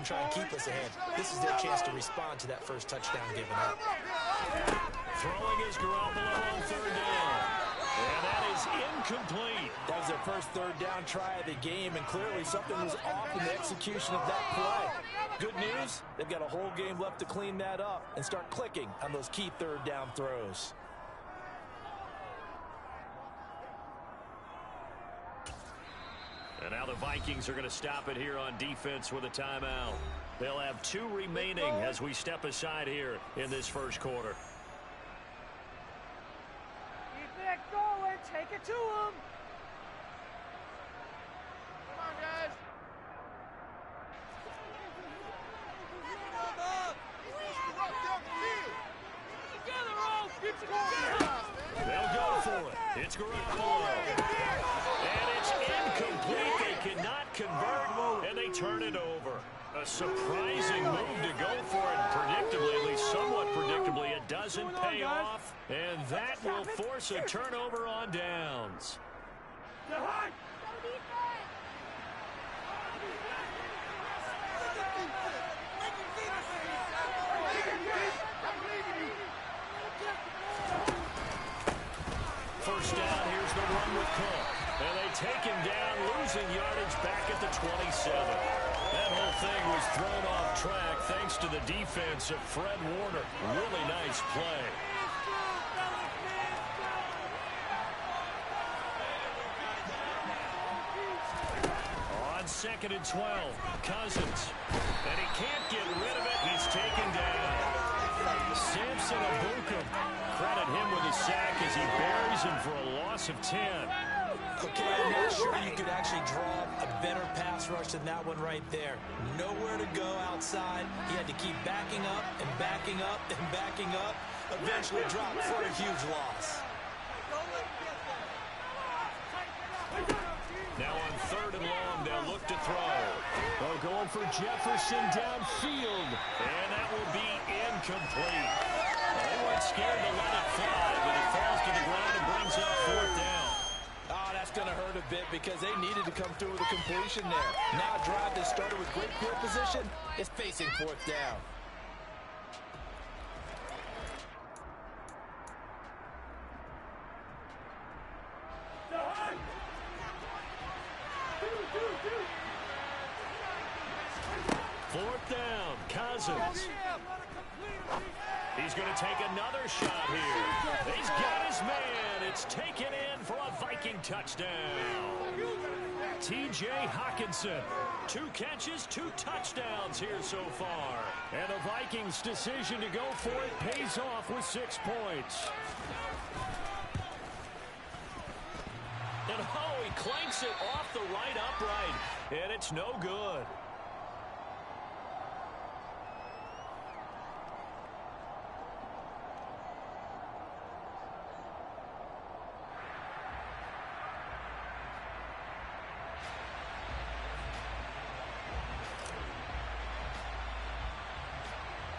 and try and keep us ahead. This is their chance to respond to that first touchdown given up. Throwing is Garoppolo on third down. And that is incomplete. That was their first third down try of the game, and clearly something was off in the execution of that play. Good news, they've got a whole game left to clean that up and start clicking on those key third down throws. And now the Vikings are going to stop it here on defense with a timeout. They'll have 2 remaining as we step aside here in this first quarter. Keep it going. Take it to him. Come on, guys. They'll go for it. It's Garoppolo. And it's incomplete. They cannot convert, and they turn it over. A surprising move to go for it. Predictably, at least somewhat predictably, it doesn't pay off. And that will force a turnover on downs. First down, here's the run with Cook. And they take him down, losing yardage back at the 27. That whole thing was thrown off track thanks to the defense of Fred Warner. Really nice play. On 2nd and 12, Cousins. And he can't get rid of it. He's taken down. Samson Abukum. Credit him with a sack as he buries him for a loss of 10. Okay, I'm not sure you could actually draw a better pass rush than that one right there. Nowhere to go outside. He had to keep backing up and backing up and backing up. Eventually dropped for a huge loss. Now on 3rd and long, they'll look to throw. They're going for Jefferson downfield. And that will be incomplete. They weren't scared to let it fly, but it falls to the ground and brings up 4th down. Oh, that's going to hurt a bit because they needed to come through with a completion there. Now a drive that started with great field position is facing 4th down. Fourth down, Cousins. He's going to take another shot here. He's got his man. It's taken in for a Viking touchdown. T.J. Hockenson. 2 catches, 2 touchdowns here so far. And the Vikings' decision to go for it pays off with 6 points. And oh, he clanks it off the right upright. And it's no good.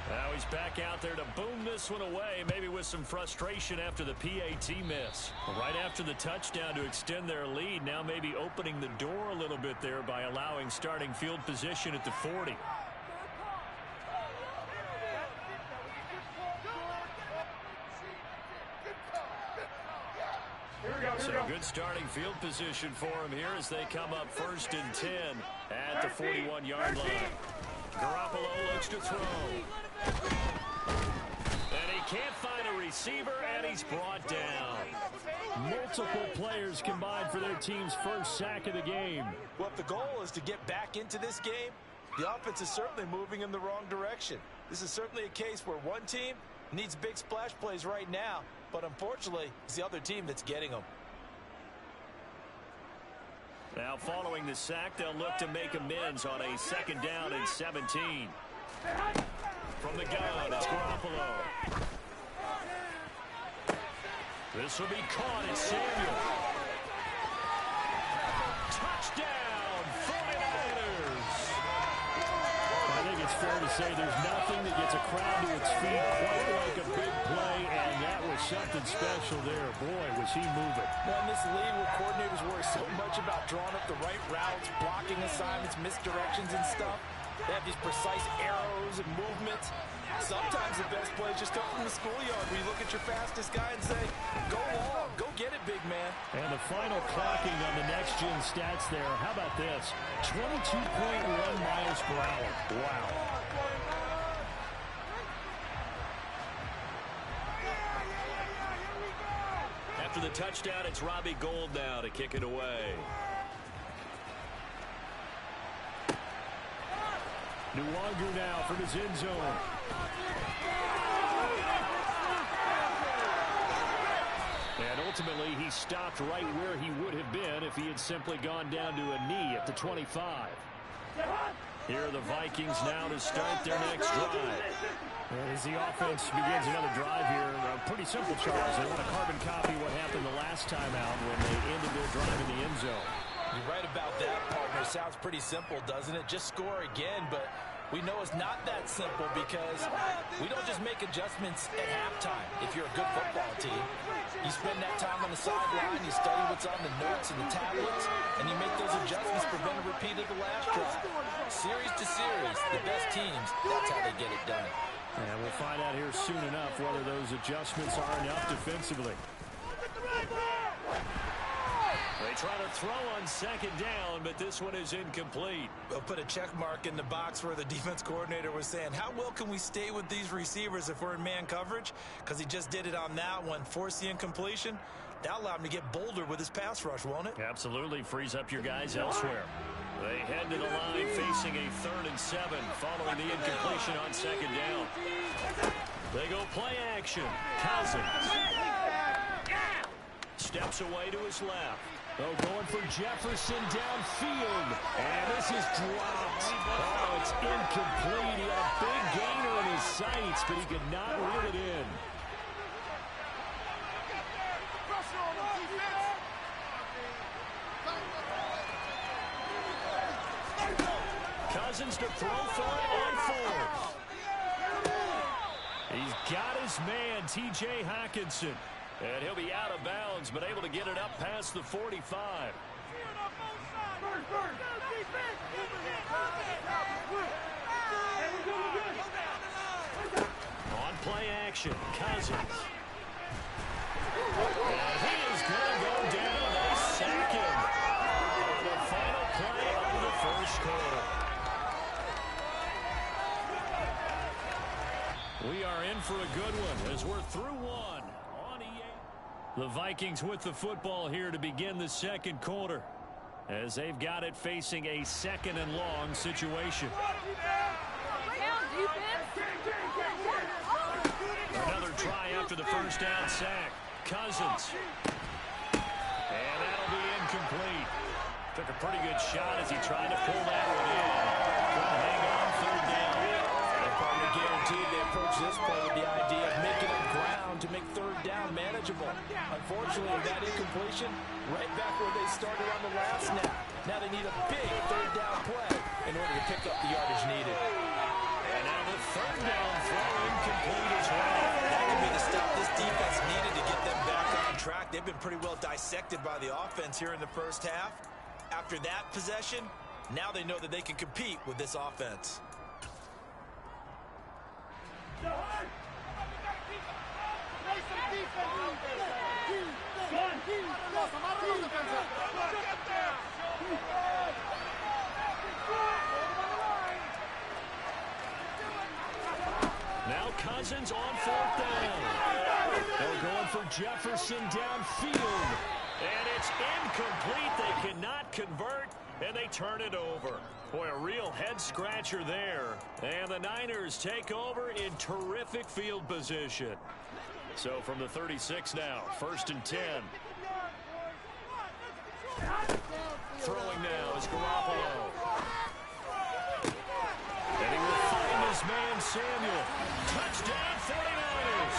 Now he's back out there to boom this one away, maybe with some frustration after the PAT miss. Right after the touchdown to extend their lead, now maybe opening the door a little bit there by allowing starting field position at the 40. So good starting field position for him here as they come up 1st and 10 at the 41-yard line. Garoppolo looks to throw. And he can't find a receiver, and he's brought down. Multiple players combined for their team's first sack of the game. Well, if the goal is to get back into this game, the offense is certainly moving in the wrong direction. This is certainly a case where one team needs big splash plays right now, but unfortunately, it's the other team that's getting them. Now, following the sack, they'll look to make amends on a 2nd down and 17. From the gun, it's Garoppolo. This will be caught. It's Samuel. Touchdown, 49ers. I think it's fair to say there's nothing that gets a crowd to its feet quite like a big play, and that was something special there. Boy, was he moving. Now, in this league where coordinators worry so much about drawing up the right routes, blocking assignments, misdirections and stuff, They have these precise arrows and movements. Sometimes the best plays just come from the schoolyard where you look at your fastest guy and say, go long, go get it, big man. And the final clocking on the next-gen stats there. How about this? 22.1 miles per hour. Wow. After the touchdown, it's Robbie Gould now to kick it away. Nwagu now from his end zone. And ultimately, he stopped right where he would have been if he had simply gone down to a knee at the 25. Here are the Vikings now to start their next drive. And as the offense begins another drive here, pretty simple, Charles. They want to carbon copy what happened the last time out when they ended their drive in the end zone. You're right about that, partner. Sounds pretty simple, doesn't it? Just score again, but we know it's not that simple because we don't just make adjustments at halftime. If you're a good football team, you spend that time on the sideline, you study what's on the notes and the tablets, and you make those adjustments, prevent a repeat of the last drive. Series to series, the best teams, that's how they get it done. And we'll find out here soon enough whether those adjustments are enough defensively. They try to throw on second down, but this one is incomplete. We'll put a check mark in the box where the defense coordinator was saying, how well can we stay with these receivers if we're in man coverage? Because he just did it on that one, force the incompletion. That'll allow him to get bolder with his pass rush, won't it? Absolutely, frees up your guys elsewhere. They head to the line facing a 3rd and 7 following the incompletion on second down. They go play action. Cousins steps away to his left. Oh, going for Jefferson downfield. And this is dropped. Oh, it's incomplete. He had a big gainer in his sights, but he could not reel it in. Cousins to throw for it on 4th. He's got his man, T.J. Hockenson. And he'll be out of bounds, but able to get it up past the 45. On play action, Cousins. And he is going to go down. They sack him. On the final play of the first quarter. We are in for a good one as we're through one. The Vikings with the football here to begin the second quarter as they've got it facing a 2nd and long situation. Another try after the first down sack. Cousins. And that'll be incomplete. Took a pretty good shot as he tried to pull that one in. Couldn't hang on 3rd down. They're probably guaranteed they approach this play with the idea of making up ground to make 3rd down manageable. Unfortunately, that incompletion, right back where they started on the last snap. Now they need a big 3rd down play in order to pick up the yardage needed. And now the 3rd down throw incomplete as well. That could be the stop this defense needed to get them back on track. They've been pretty well dissected by the offense here in the first half. After that possession, now they know that they can compete with this offense. Now Cousins on 4th down. They're going for Jefferson downfield. And it's incomplete. They cannot convert, and they turn it over. Boy, a real head-scratcher there. And the Niners take over in terrific field position. So from the 36 now, 1st and 10. Throwing now is Garoppolo. And he will find his man Samuel. Touchdown 49ers.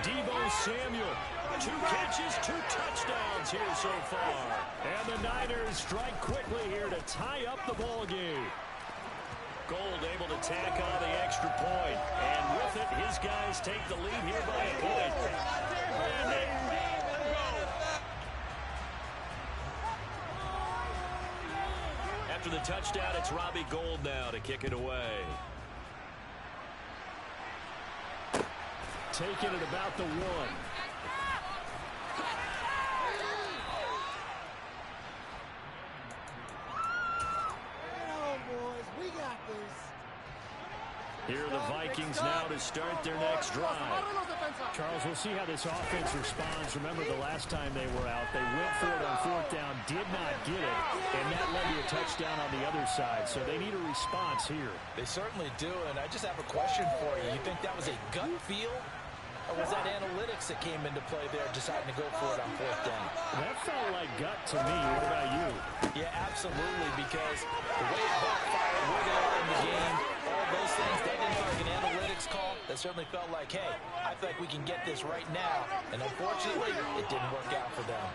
Deebo Samuel. 2 catches, 2 touchdowns here so far. And the Niners strike quickly here to tie up the ball game. Gould able to tack on the extra point. And with it, his guys take the lead here by a point. After the touchdown, it's Robbie Gould now to kick it away. Taking it about the 1. Here are the Vikings now to start their next drive. Charles, we'll see how this offense responds. Remember the last time they were out, they went for it on 4th down, did not get it, and that led to a touchdown on the other side. So they need a response here. They certainly do, and I just have a question for you. You think that was a gut feel? Or was that analytics that came into play there, deciding to go for it on 4th down? That felt like gut to me. What about you? Yeah, absolutely, because the way it backfired, where they are in the game, all those things, that didn't feel like an analytics call. That certainly felt like, hey, I feel like we can get this right now. And unfortunately, it didn't work out for them.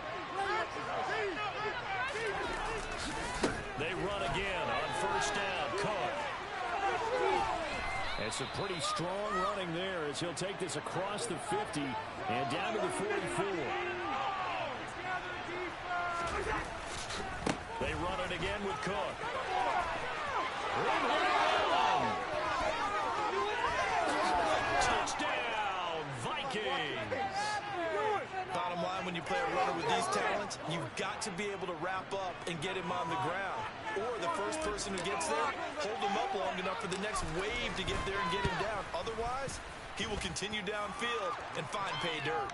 They run again on 1st down. Caught. It's a pretty strong running there as he'll take this across the 50 and down to the 44. They run it again with Cook. Touchdown, Vikings! Bottom line, when you play a runner with these talents, you've got to be able to wrap up and get him on the ground. Or the first person who gets there, hold him up long enough for the next wave to get there and get him down. Otherwise, he will continue downfield and find pay dirt.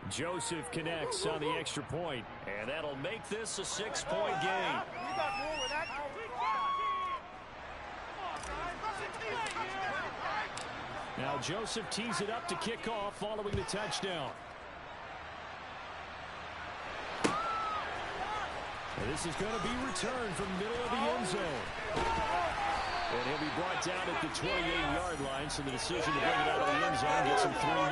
Joseph connects on the extra point, and that'll make this a 6-point game. Now Joseph tees it up to kick off following the touchdown. And this is going to be returned from the middle of the end zone. And he'll be brought down at the 28-yard line, so the decision to bring it out of the end zone gets him 3 more.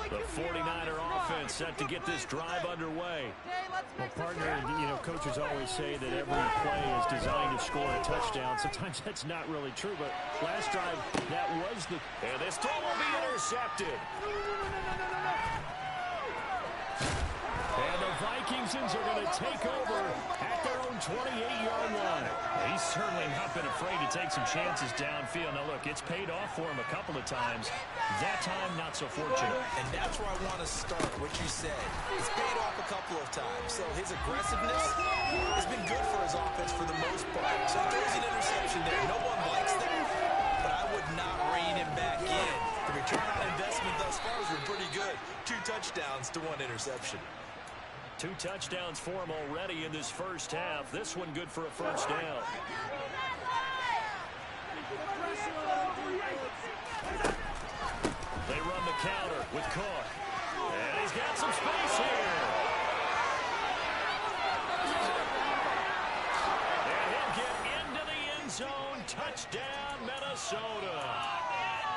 The 49er offense set to get this drive underway. Well, partner, you know, coaches always say that every play is designed to score a touchdown. Sometimes that's not really true, but last drive, that was the... And this throw will be intercepted. And the Vikings are going to take over at their own 28-yard line. He's certainly not been afraid to take some chances downfield. Now, look, it's paid off for him a couple of times. That time, not so fortunate. And that's where I want to start, what you said. It's paid off a couple of times. So his aggressiveness has been good for his offense for the most part. So he throws an interception there. No one likes that, but I would not rein him back in. The return on investment thus far has been pretty good. 2 touchdowns to 1 interception. 2 touchdowns for him already in this first half. This one good for a first down. They run the counter with Cook. And he's got some space here. And he'll get into the end zone. Touchdown, Minnesota.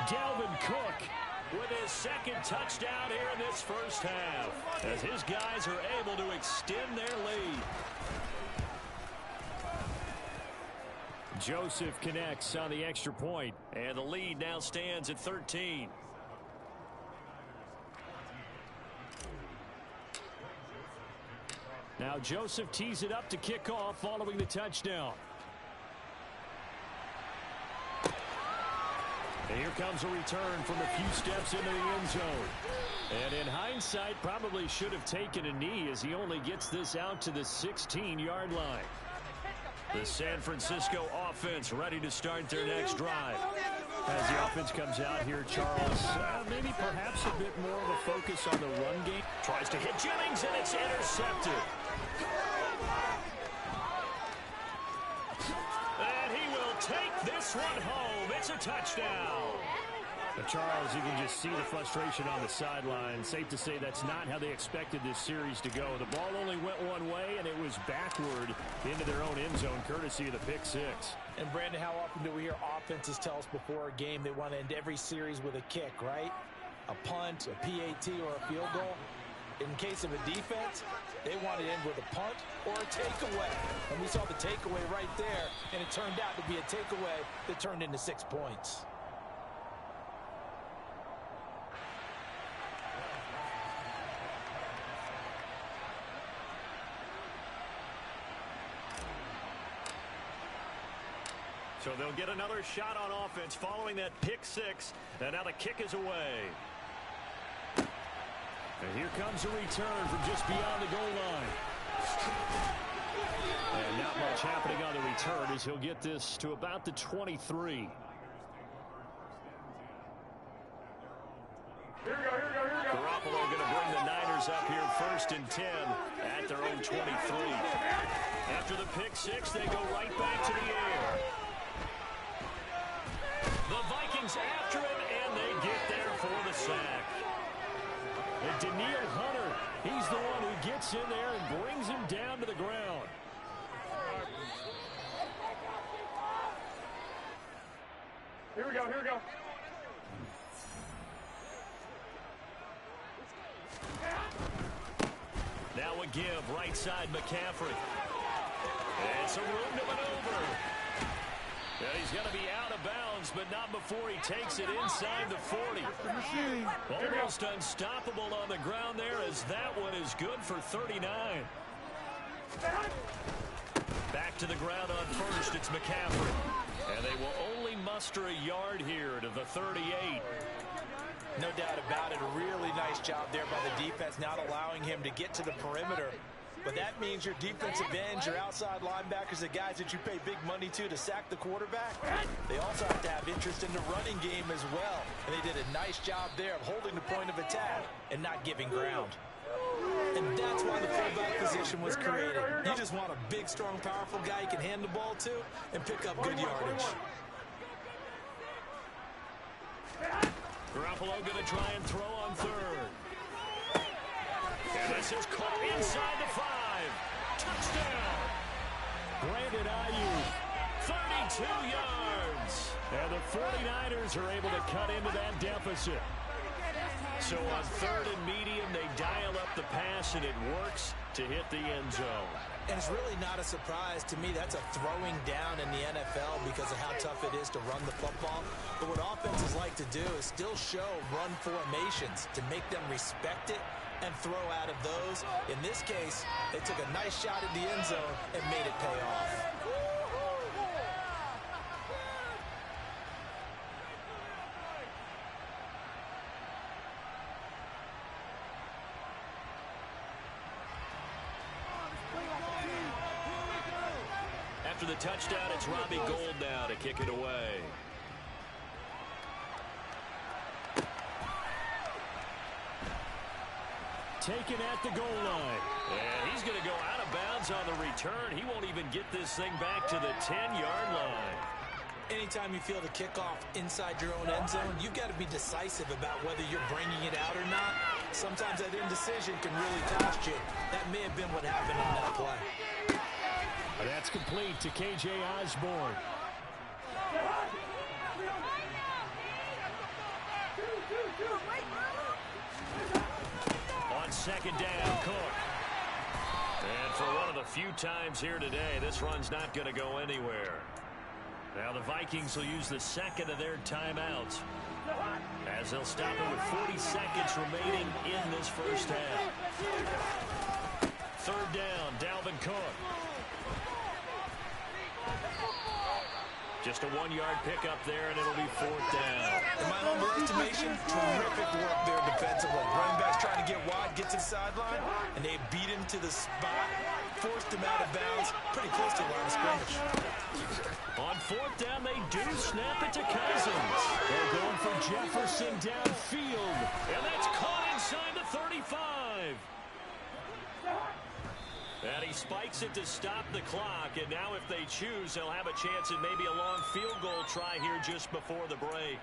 Dalvin Cook with his 2nd touchdown here in this first half, as his guys are able to extend their lead. Joseph connects on the extra point, and the lead now stands at 13. Now Joseph tees it up to kick off following the touchdown. And here comes a return from a few steps into the end zone. And in hindsight, probably should have taken a knee as he only gets this out to the 16-yard line. The San Francisco offense ready to start their next drive. As the offense comes out here, Charles, maybe perhaps a bit more of a focus on the run game. Tries to hit Jennings, and it's intercepted. And he will take this one home. It's a touchdown. But Charles, you can just see the frustration on the sideline. Safe to say that's not how they expected this series to go. The ball only went one way, and it was backward into their own end zone, courtesy of the pick 6. And, Brandon, how often do we hear offenses tell us before a game they want to end every series with a kick, right? A punt, a PAT, or a field goal. In case of a defense, they want to end with a punt or a takeaway. And we saw the takeaway right there, and it turned out to be a takeaway that turned into 6 points. So they'll get another shot on offense following that pick six. And now the kick is away. And here comes a return from just beyond the goal line. And not much happening on the return as he'll get this to about the 23. Garoppolo going to bring the Niners up here 1st and 10 at their own 23. After the pick six, they go right back to the air. The Vikings after him, and they get there for the sack. And Daniil Hunter, he's the one who gets in there and brings him down to the ground. Here we go, here we go. Now a give, right side McCaffrey. And some room to maneuver. And he's going to be out of bounds, but not before he takes it inside the 40. Almost unstoppable on the ground there, as that one is good for 39. Back to the ground on first, it's McCaffrey. And they will only muster a yard here to the 38. No doubt about it. A really nice job there by the defense, not allowing him to get to the perimeter. But that means your defensive ends, your outside linebackers, the guys that you pay big money to sack the quarterback, they also have to have interest in the running game as well. And they did a nice job there of holding the point of attack and not giving ground. And that's why the fullback position was created. You just want a big, strong, powerful guy you can hand the ball to and pick up good yardage. Garoppolo going to try and throw on third. And this is caught inside the 5. Touchdown. Brandon Ayuk, 32 yards. and the 49ers are able to cut into that deficit. So on third and medium, they dial up the pass, and it works to hit the end zone. And it's really not a surprise to me. That's a throwing down in the NFL because of how tough it is to run the football. But what offenses like to do is still show run formations to make them respect it and throw out of those. In this case, they took a nice shot at the end zone and made it pay off. After the touchdown, it's Robbie Gould now to kick it away. Taken at the goal line. And he's going to go out of bounds on the return. He won't even get this thing back to the 10-yard line. Anytime you feel the kickoff inside your own end zone, you've got to be decisive about whether you're bringing it out or not. Sometimes that indecision can really cost you. That may have been what happened on that play. That's complete to K.J. Osborne. On second down, Cook. And for one of the few times here today, this run's not going to go anywhere. Now the Vikings will use the second of their timeouts, as they'll stop it with 40 seconds remaining in this first half. Third down, Dalvin Cook. Just a 1-yard pickup there, and it'll be fourth down. In my humble estimation, terrific work there defensively. Running back's trying to get wide, get to the sideline, and they beat him to the spot, forced him out of bounds, pretty close to the line of scrimmage. On fourth down, they do snap it to Cousins. They're going for Jefferson downfield. And that's caught inside the 35. And he spikes it to stop the clock. And now if they choose, they'll have a chance at maybe a long field goal try here just before the break.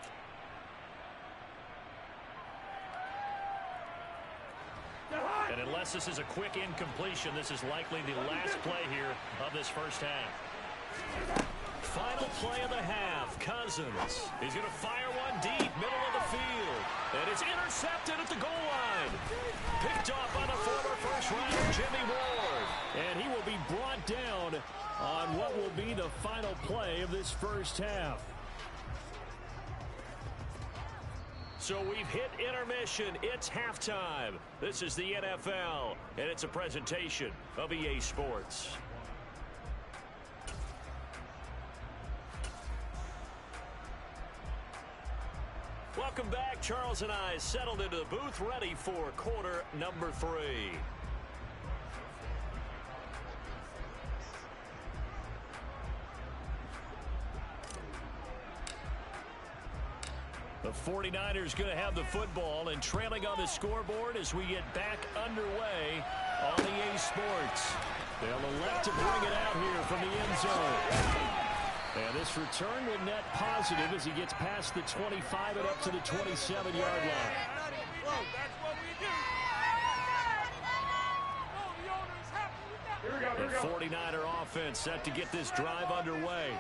And unless this is a quick incompletion, this is likely the last play here of this first half. Final play of the half, Cousins. He's going to fire one deep, middle of the field. And it's intercepted at the goal line. Picked off by the former first-rounder, Jimmy Ward. And he will be brought down on what will be the final play of this first half. So we've hit intermission. It's halftime. This is the NFL, and it's a presentation of EA Sports. Welcome back. Charles and I settled into the booth, ready for quarter number 3. The 49ers going to have the football and trailing on the scoreboard as we get back underway on EA Sports. They'll elect to bring it out here from the end zone. And this return will net positive as he gets past the 25 and up to the 27-yard line. The 49er offense set to get this drive underway.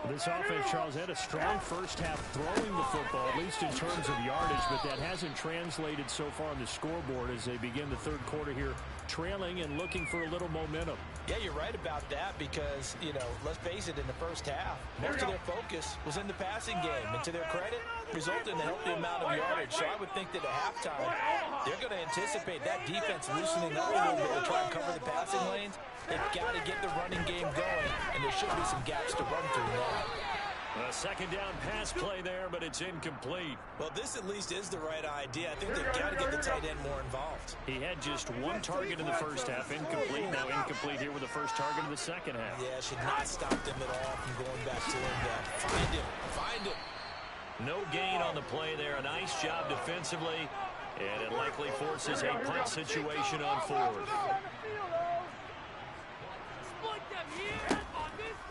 This offense, Charles, had a strong first half throwing the football, at least in terms of yardage, but that hasn't translated so far on the scoreboard as they begin the third quarter here, trailing and looking for a little momentum. Yeah, you're right about that because, you know, let's face it, in the first half, most of their focus was in the passing game. And to their credit, resulted in a healthy amount of yardage. So I would think that at halftime, they're going to anticipate that defense loosening up a little bit to try and cover the passing lanes. They've got to get the running game going, and there should be some gaps to run through now. A second down pass play there, but it's incomplete. Well, this at least is the right idea. I think they've got to get the tight end more involved. He had just one target in the first half, incomplete. Now incomplete here with the first target of the second half. Yeah, should not stop them at all from going back to him. Find him. Find him. No gain on the play there. A nice job defensively, and it likely forces a punt situation on fourth.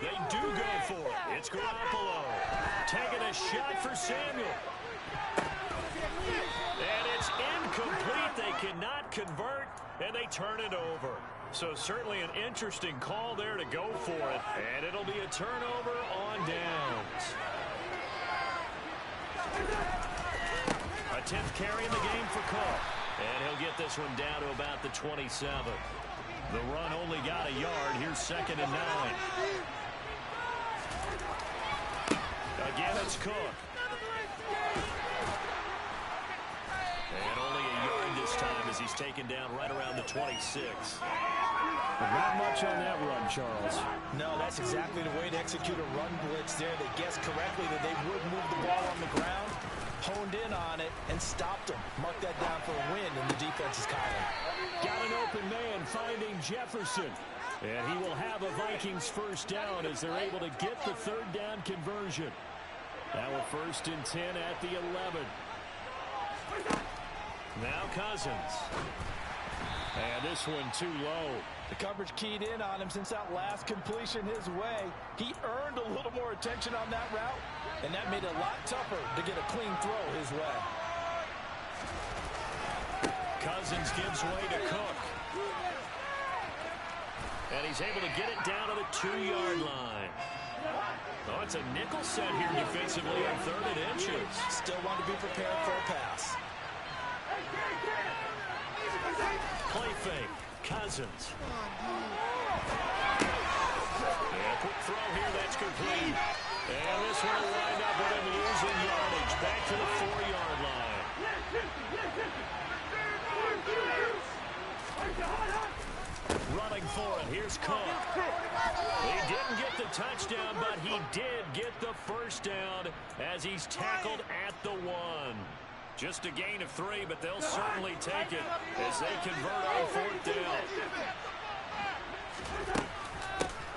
They do go for it. It's Garoppolo taking a shot for Samuel. And it's incomplete. They cannot convert, and they turn it over. So certainly an interesting call there to go for it. And it'll be a turnover on downs. A 10th carry in the game for Cook. And he'll get this one down to about the 27. The run only got a yard. Here's 2nd and 9. Again, it's Cook. And only a yard this time as he's taken down right around the 26. But not much on that run, Charles. No, that's exactly the way to execute a run blitz there. They guessed correctly that they would move the ball on the ground, honed in on it, and stopped them. Mark that down for a win in the defense's column. Got an open man finding Jefferson. And he will have a Vikings first down as they're able to get the third down conversion. Now a 1st and 10 at the 11. Now Cousins. And this one too low. The coverage keyed in on him since that last completion his way. He earned a little more attention on that route, and that made it a lot tougher to get a clean throw his way. Cousins gives way to Cook. And he's able to get it down to the 2-yard line. Oh, it's a nickel set here defensively on 3rd and inches. Still want to be prepared for a pass. Play fake. Cousins. Yeah, quick throw here. That's complete. And this one will wind up with him losing yardage. Back to the 4-yard line. Running for it. Here's Cook. He didn't get the touchdown, but he did get the first down as he's tackled at the 1. Just a gain of 3, but they'll certainly take it as they convert on 4th down.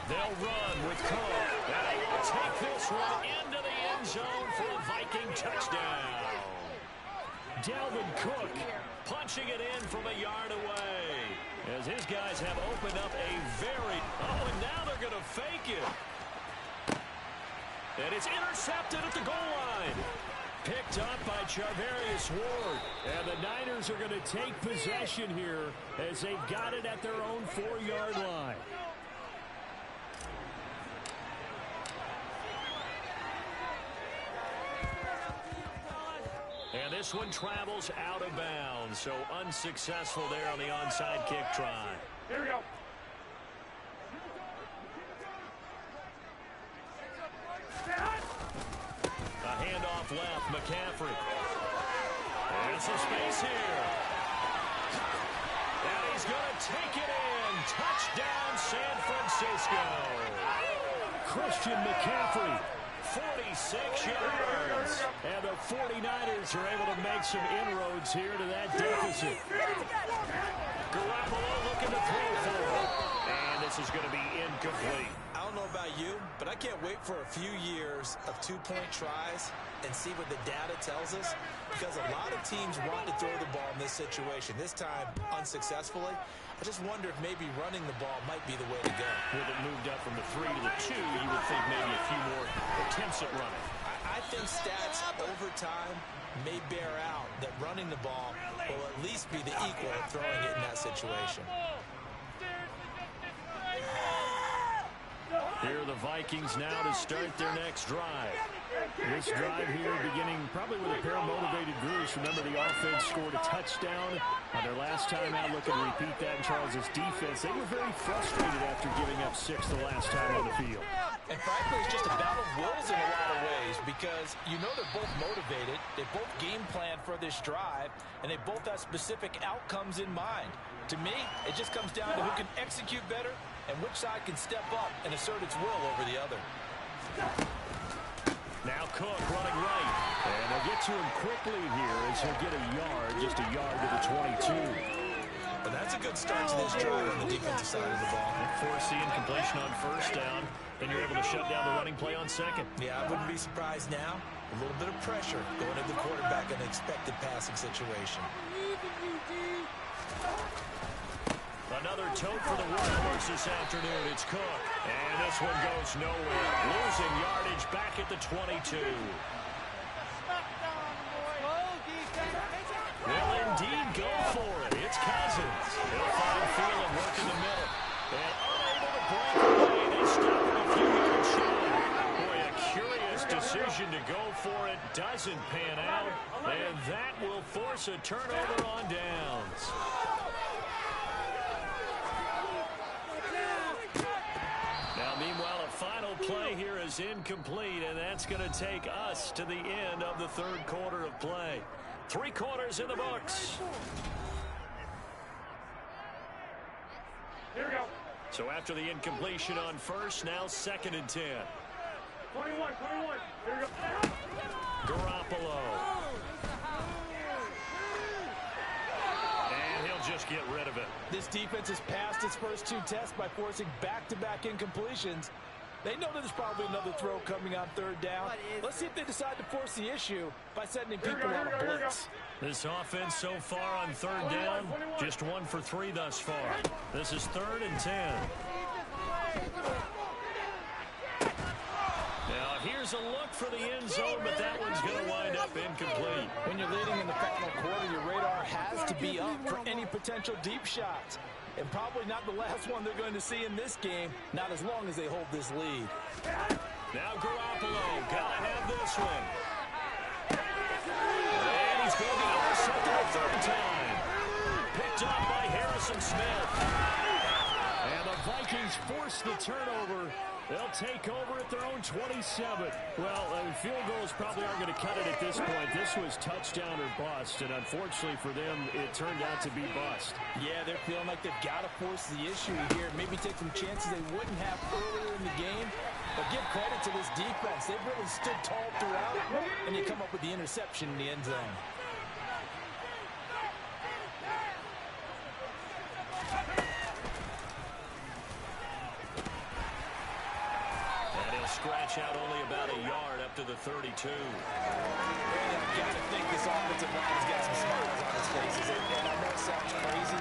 They'll run with Cook. And they will take this one into the end zone for a Viking touchdown. Dalvin Cook punching it in from a yard away as his guys have opened up a very... Oh, and now they're going to fake it. And it's intercepted at the goal line. Picked up by Charvarius Ward. And the Niners are going to take possession here as they've got it at their own 4-yard line. And this one travels out of bounds, so unsuccessful there on the onside kick try. Here we go. A handoff left, McCaffrey. And some space here. And he's going to take it in. Touchdown, San Francisco. Christian McCaffrey. 46 yards. And the 49ers are able to make some inroads here to that deficit. Garoppolo looking to throw for it. And this is going to be incomplete. I don't know about you, but I can't wait for a few years of two-point tries and see what the data tells us, because a lot of teams want to throw the ball in this situation. This time, unsuccessfully. I just wonder if maybe running the ball might be the way to go. With it moved up from the 3 to the 2, you would think maybe a few more attempts at running. I think stats over time may bear out that running the ball will at least be the equal of throwing it in that situation. Here are the Vikings now to start their next drive. This drive here beginning probably with a pair of motivated groups. Remember, the offense scored a touchdown on their last time out. Looking to repeat that in Charles' defense. They were very frustrated after giving up 6 the last time on the field. And frankly, it's just a battle of wills in a lot of ways, because you know they're both motivated, they both game plan for this drive, and they both have specific outcomes in mind. To me, it just comes down to who can execute better and which side can step up and assert its will over the other. Now Cook running right. And they'll get to him quickly here as he'll get a yard, just a yard to the 22. But that's a good start to this drive on the defensive side of the ball. Force the incompletion on first down. Then you're able to shut down the running play on second. Yeah, I wouldn't be surprised now. A little bit of pressure going to the quarterback in an expected passing situation. Another tote for the Warhorse this afternoon. It's Cook. And this one goes nowhere. Losing yardage back at the 22. Will indeed go for it. It's Cousins. He'll find Thielen working the middle. And unable to break away. They stop him a few yards short. Boy, a curious decision to go for it. Doesn't pan out. And that will force a turnover on downs. Now, meanwhile, a final play here is incomplete, and that's going to take us to the end of the third quarter of play. 3 quarters in the books. Here we go. So after the incompletion on first, now 2nd and 10. 21. Here we go. Garoppolo. And he'll just get rid of it. This defense has passed its first 2 tests by forcing back-to-back incompletions. They know that there's probably another throw coming on 3rd down. Let's see if they decide to force the issue by sending people on a blitz. This offense so far on 3rd down, just 1 for 3 thus far. This is 3rd and 10. Now here's a look for the end zone, but that one's going to wind up incomplete. When you're leading in the final quarter, your radar has to be up for any potential deep shots. And probably not the last one they're going to see in this game, not as long as they hold this lead. Now Garoppolo, gotta have this one. And he's going to be intercepted a 3rd time. Picked up by Harrison Smith. And the Vikings force the turnover. They'll take over at their own 27. Well, field goals probably aren't going to cut it at this point. This was touchdown or bust, and unfortunately for them, it turned out to be bust. Yeah, they're feeling like they've got to force the issue here. Maybe take some chances they wouldn't have earlier in the game. But give credit to this defense. They've really stood tall throughout, and they come up with the interception in the end zone. Scratch out only about a yard up to the 32. I've got to think this offensive line has got some smiles on its faces. And I know it sounds crazy,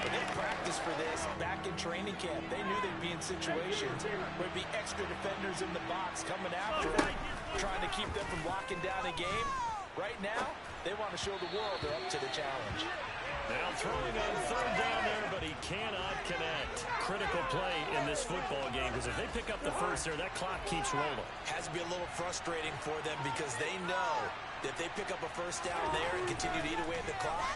but they practiced for this back in training camp. They knew they'd be in situations where there'd be extra defenders in the box coming after them, trying to keep them from locking down a game. Right now, they want to show the world they're up to the challenge. Now throwing on 3rd down there, but he cannot connect. Critical play in this football game, because if they pick up the first there, that clock keeps rolling. Has to be a little frustrating for them, because they know that if they pick up a first down there and continue to eat away at the clock,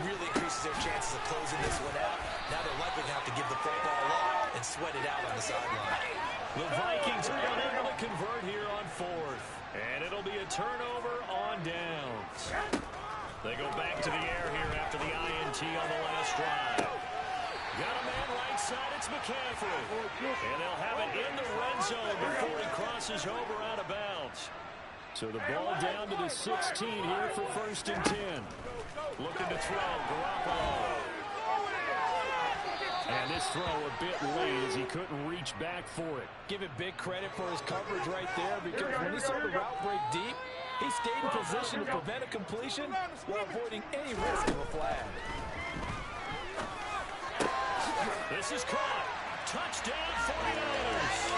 really increases their chances of closing this one out. Now they're likely going to have to give the football up and sweat it out on the sideline. The Vikings unable to convert here on 4th. And it'll be a turnover on downs. They go back to the air here after the INT on the last drive. Got a man right side, it's McCaffrey. And they'll have it in the red zone before he crosses over out of bounds. So the ball down to the 16 here for 1st and 10. Looking to throw, Garoppolo. And this throw a bit late as he couldn't reach back for it. Give it big credit for his coverage right there, because when he saw the route break deep, he stayed in position to prevent a completion while avoiding any risk of a flag. This is caught. Touchdown 49ers.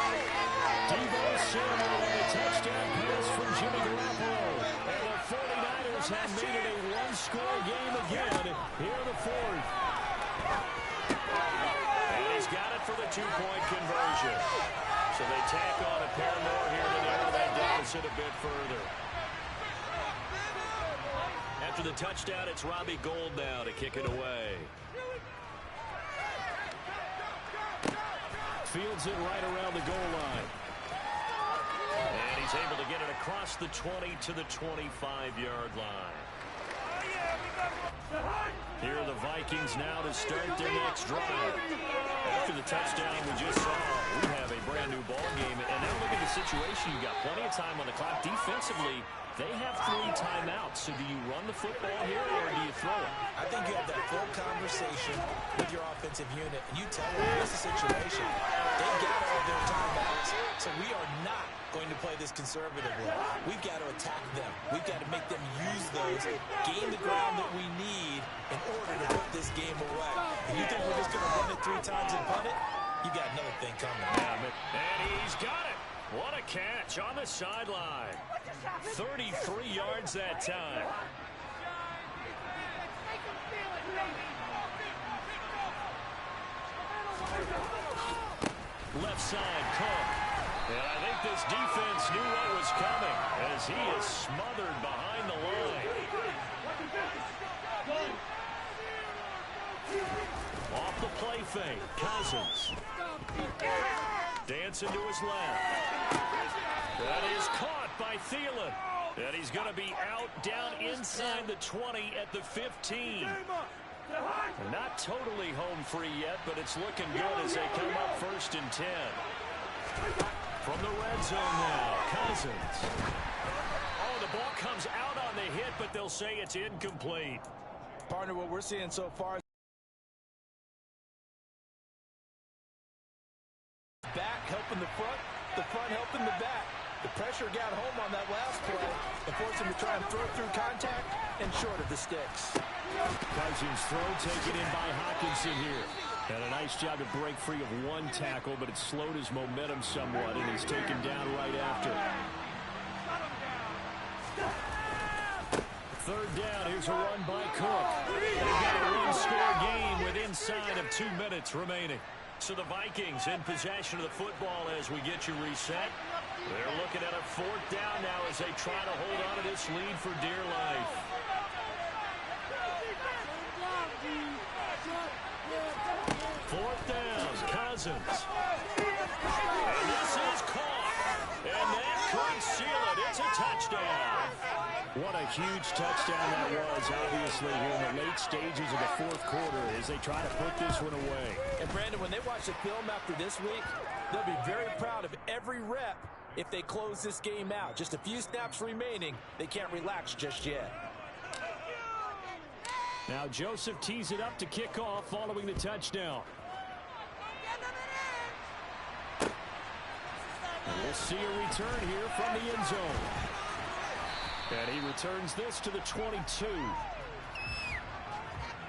Deebo Samuel with a touchdown pass from Jimmy Garoppolo. And the 49ers have made it a one-score game again here in the 4th. And he's got it for the two-point conversion. So they tack on a pair more here to narrow that deficit a bit further. After the touchdown, it's Robbie Gould now to kick it away. Fields it right around the goal line. And he's able to get it across the 20 to the 25-yard line. Here are the Vikings now to start their next drive. After the touchdown we just saw, we have a brand new ball game. And now look at the situation. You've got plenty of time on the clock. Defensively, they have 3 timeouts. So do you run the football here or do you throw it? I think you have that full conversation with your offensive unit, and you tell them this is the situation. They got all their timeouts, so we are not going to play this conservatively. We've got to attack them. We've got to make them use those, gain the ground that we need in order to put this game away. And you think we're just going to run it 3 times and punt it? You got another thing coming. And he's got it. What a catch on the sideline. 33 yards that time. Left side, Cook. And I think this defense knew what was coming as he is smothered behind the line. Off the play fake, Cousins. Dancing to his left. That is caught by Thielen. And he's going to be out down inside the 20 at the 15. Not totally home free yet, but it's looking good as they come up 1st and 10. From the red zone now, Cousins. Oh, the ball comes out on the hit, but they'll say it's incomplete. Partner, what we're seeing so far is back helping the front helping the back. The pressure got home on that last play and forced him to try and throw through contact and short of the sticks. Cousins throw taken in by Hockenson here. Had a nice job to break free of 1 tackle, but it slowed his momentum somewhat, and he's taken down right after. 3rd down, here's a run by Cook. They've got a one-score game with inside of 2 minutes remaining. So the Vikings in possession of the football as we get you reset. They're looking at a 4th down now as they try to hold on to this lead for dear life. 4th down, Cousins. And this is caught. And that could seal it. It's a touchdown. What a huge touchdown that was, obviously, here in the late stages of the 4th quarter as they try to put this one away. And, Brandon, when they watch the film after this week, they'll be very proud of every rep if they close this game out. Just a few snaps remaining. They can't relax just yet. Now Joseph tees it up to kick off following the touchdown. And we'll see a return here from the end zone. And he returns this to the 22.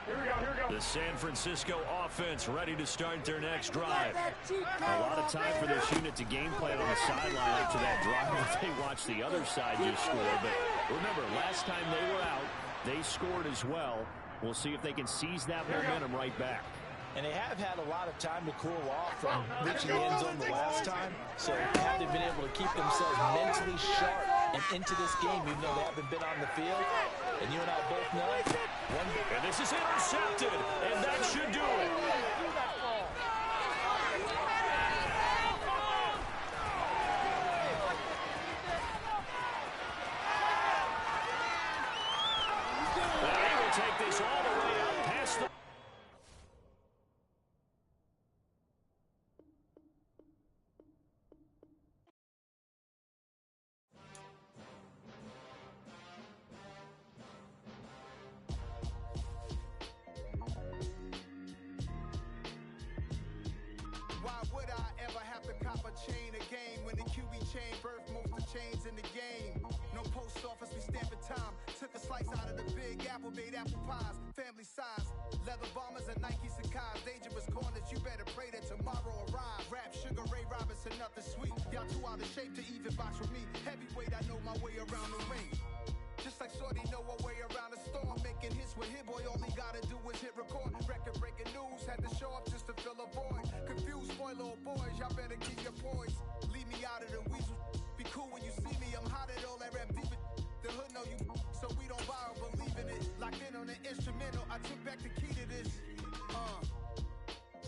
Here we go. The San Francisco offense ready to start their next drive. A lot of time for this unit to game plan on the sideline after that drive. They watched the other side just score. But remember, last time they were out, they scored as well. We'll see if they can seize that momentum right back. And they have had a lot of time to cool off from reaching the end zone the last time. So have they been able to keep themselves mentally sharp and into this game, even though they haven't been on the field? And you and I both know. And this is intercepted, and that should do it. They will take this all the way out past the... chains in the game. No post office, we stamping time. Took a slice out of the Big Apple, made apple pies, family size. Leather bombers and Nike Sacai's. Dangerous corners, you better pray that tomorrow arrives. Rap, Sugar Ray Robinson, nothing sweet. Y'all too out of shape to even box with me. Heavyweight, I know my way around the ring. Just like Shorty know her way around the storm. Making hits with Hit Boy, all he gotta do is hit record. Record-breaking news, had to show up just to fill a void. Confused, spoiler boys, y'all better keep your poise. Leave me out of the weasel. Be cool when you see me, I'm hot at all that rap deep. The hood know you, so we don't borrow, believe in it. Locked in on the instrumental, I took back the key to this.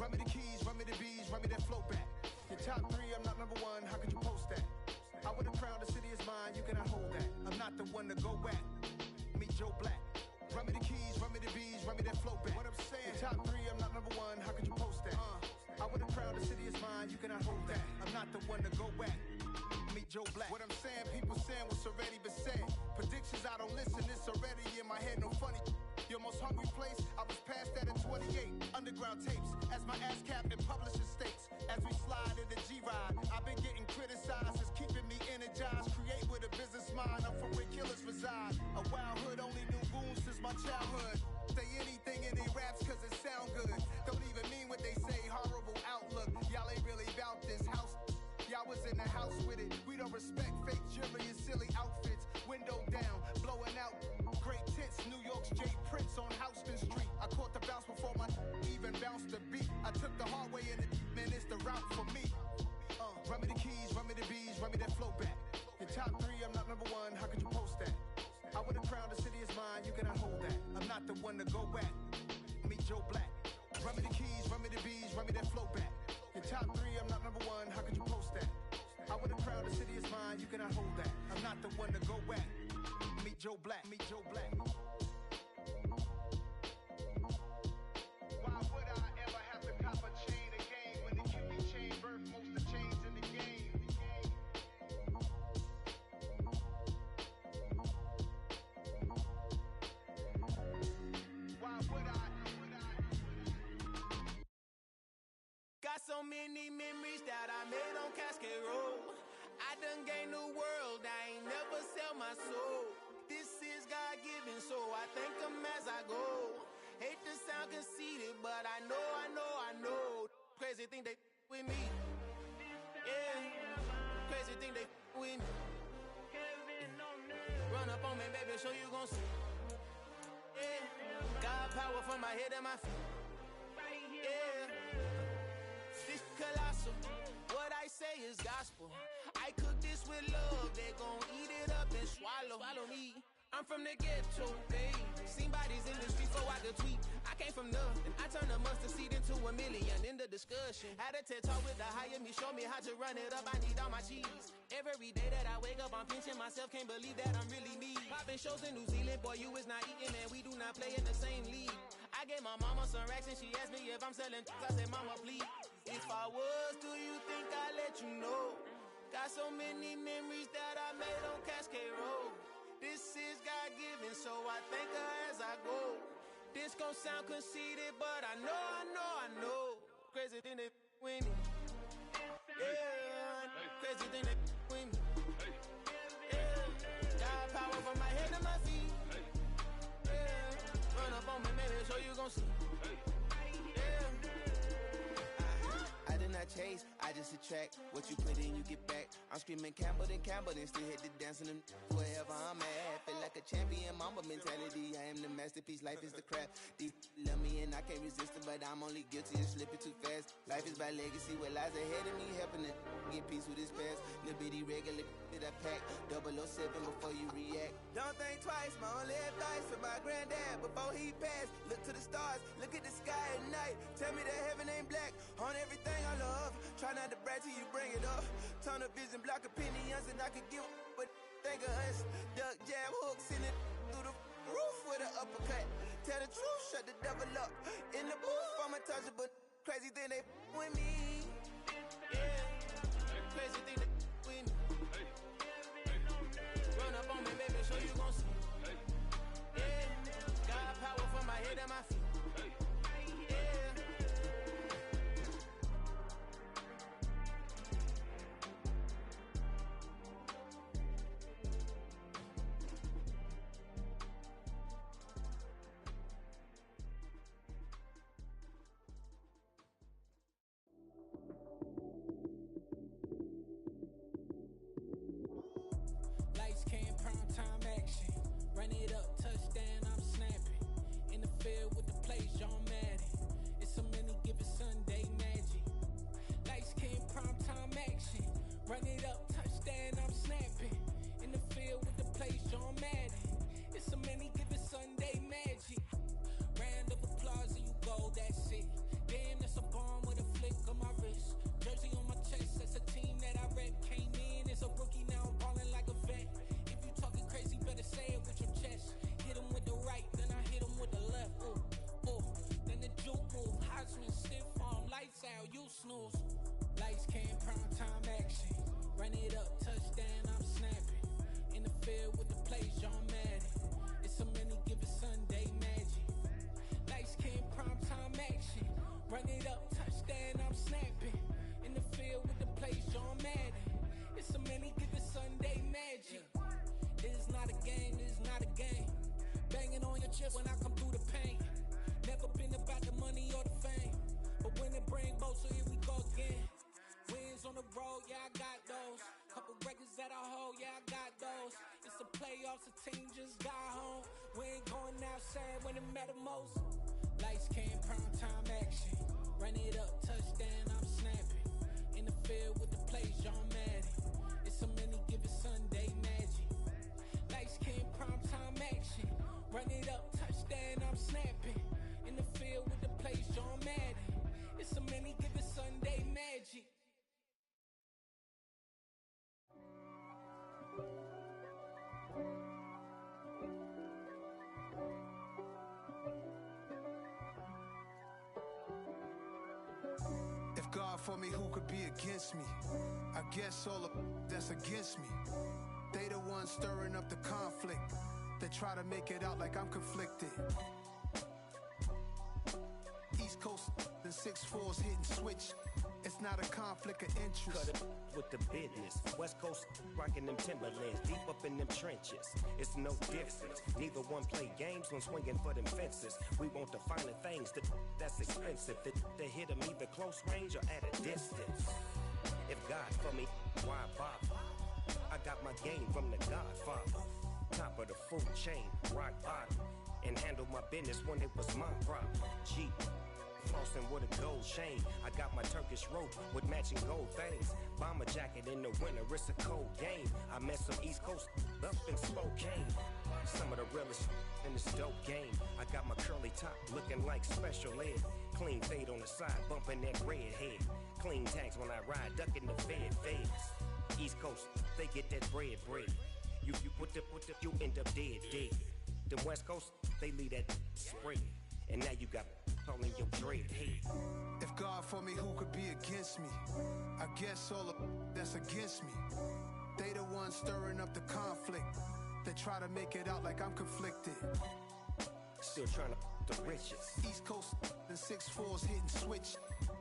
Run me the keys, run me the bees, run me that flow back. Your top 3, I'm not number 1, how could you post that? I would've crowned the city is mine, you cannot hold that. I'm not the one to go back. Meet Joe Black. Run me the keys, run me the bees, run me that flow back. What I'm saying, your top 3, I'm not number 1, how could you post that? I would've crowned the city is mine, you cannot hold that. I'm not the one to go back. Meet Joe Black. What I'm saying, people saying what's already been said. Predictions, I don't listen, it's already in my head, no funny. Your most hungry place, I was past that at 28. Underground tapes, as my ass cap in publishing states. As we slide in the G-Ride, I've been getting criticized, it's keeping me energized. Create with a business mind, I'm from where killers reside. A wild hood, only knew goons since my childhood. Say anything in they raps cause it sound good. Don't even mean what they say, horrible outlook. Y'all ain't really about this house. Y'all was in the house with it. We don't respect fake jewelry and silly outfits. Window down, blowing out great tits. New York's J. Prince on Houston Street. I caught the bounce before my even bounced the beat. I took the hard way in it, man, it's the route for me. Run me the keys, run me the bees, run me that flow back. Your top 3, I'm not number 1, how could you post that? I would've crowned the city is mine, you cannot hold that. I'm not the one to go back. Meet Joe Black. Run me the keys, run me the bees, run me that flow back. Your top 3, I'm not number 1, how could you post that? I would've crowned the city is mine, you cannot hold that. I'm not the one to go back. Meet Joe Black, meet Joe Black. Why would I ever have to cop a chain again when the QB chain birthed most of the chains in the game? Why would I? Got so many memories that I made on Cascade Road. I done gained the world, I ain't never sell my soul. This is God-given, so I thank him as I go. Hate to sound conceited, but I know. Crazy thing they with me. Yeah, crazy thing they with me. Run up on me, baby, show you gon' see. Yeah, God power from my head and my feet. Yeah. This colossal, what I say is gospel. I cook this with love, they gon' eat it up and swallow. Follow me, I'm from the ghetto, babe. Seen bodies in the streets so I could tweet. I came from nothing, I turned a mustard seed into a million. In the discussion, had a TED talk with the higher me, show me how to run it up, I need all my cheese. Every day that I wake up, I'm pinching myself, can't believe that I'm really me. Popping shows in New Zealand, boy, you is not eating, man, we do not play in the same league. I gave my mama some racks and she asked me if I'm selling. I said, mama, please. If I was, do you think I'd let you know? Got so many memories that I made on Cascade Road. This is God-given, so I thank her as I go. This gon' sound conceited, but I know. Crazy thing they with me. Yeah, crazy thing they with me. Yeah, got power from my head to my feet. Yeah, run up on me, maybe so you gon' see. Yeah. I did not chase, I just attract. What you put in, you get back. I'm screaming Campbell, then still hit the dance and them wherever I'm at. Feel like a champion, mamba mentality. I am the masterpiece, life is the crap. Deep love me and I can't resist it, but I'm only guilty of slipping too fast. Life is by legacy, what lies ahead of me, helping to get peace with his past. Little bitty regular that I pack, 007 before you react. Don't think twice, my only advice for my granddad before he passed. Look to the stars, look at the sky at night. Tell me that heaven ain't black on everything I love. Try not to brag till you bring it up. Tunnel vision, block opinions, and I could give but think of us. Duck jab hooks in it through the roof with an uppercut. Tell the truth, shut the devil up. In the booth, I'm untouchable. Crazy thing they with me. Yeah, crazy thing they with me. Run up on me, baby, so you gon' see. Yeah, got power from my head and my feet. Yeah. field with the plays, John Madden. It's so many given Sunday magic. Lights came primetime action. Run it up, touchdown, I'm snapping. In the field with the plays, John Madden. It's so many given Sunday magic. Round of applause and you go, that's it. Damn, that's a bomb with a flick on my wrist. Jersey on my chest, that's a team that I rep. Came in as a rookie, now I'm ballin' like a vet. If you talking crazy, better say it with your chest. Hit him with the right, then I hit him with the left. Ooh, ooh, then the juke move. Heisman stiff arm, lights out, you snooze. Lights came, prime time action. Run it up, touchdown, I'm snapping. In the field with the plays, John Madden. It's so many given Sunday magic. Lights came, prime time action. Run it up, touchdown, I'm snapping. In the field with the plays, John Madden. It's so many given Sunday magic. This is not a game, this is not a game. Banging on your chest when I come through the pain. Never been about the money or the fame. But when it bring both, so here we go again. Wins on the road, yeah, I got those. Couple records that I hold, yeah, I got those. It's the playoffs, the team just got home. We ain't going outside when it matter most. Lights came, prime time action. Run it up, touchdown, I'm snapping. In the field with the plays, John Madden. It's so many given Sunday magic. Lights came, prime time action. Run it up, touchdown, I'm snapping. In the field with the plays, John Madden. It's so many given Sunday magic. If God for me, who could be against me? I guess all of that's against me. They the ones stirring up the conflict. They try to make it out like I'm conflicted. East Coast and 6'4's hitting switch. It's not a conflict of interest. Cut it with the business. West Coast rocking them Timberlands, deep up in them trenches. It's no difference. Neither one play games when swinging for them fences. We want the finer things that's expensive. They hit them either close range or at a distance. If God for me, why bother? I got my game from the Godfather. Top of the food chain, rock bottom. And handle my business when it was my problem. Jeep. Flossing with a gold chain. I got my Turkish rope with matching gold things. Bomber jacket in the winter, it's a cold game. I met some East Coast up in Spokane. Some of the realest in this dope game. I got my curly top looking like special ed. Clean fade on the side, bumping that red head. Clean tags when I ride, ducking the feds. East Coast, they get that bread. You you end up dead. The West Coast, they leave that spread. And now you got all in your dread head. If God for me, who could be against me? I guess all of that's against me. They the ones stirring up the conflict. They try to make it out like I'm conflicted. Still trying to the riches. East Coast and 6'4's hitting switch.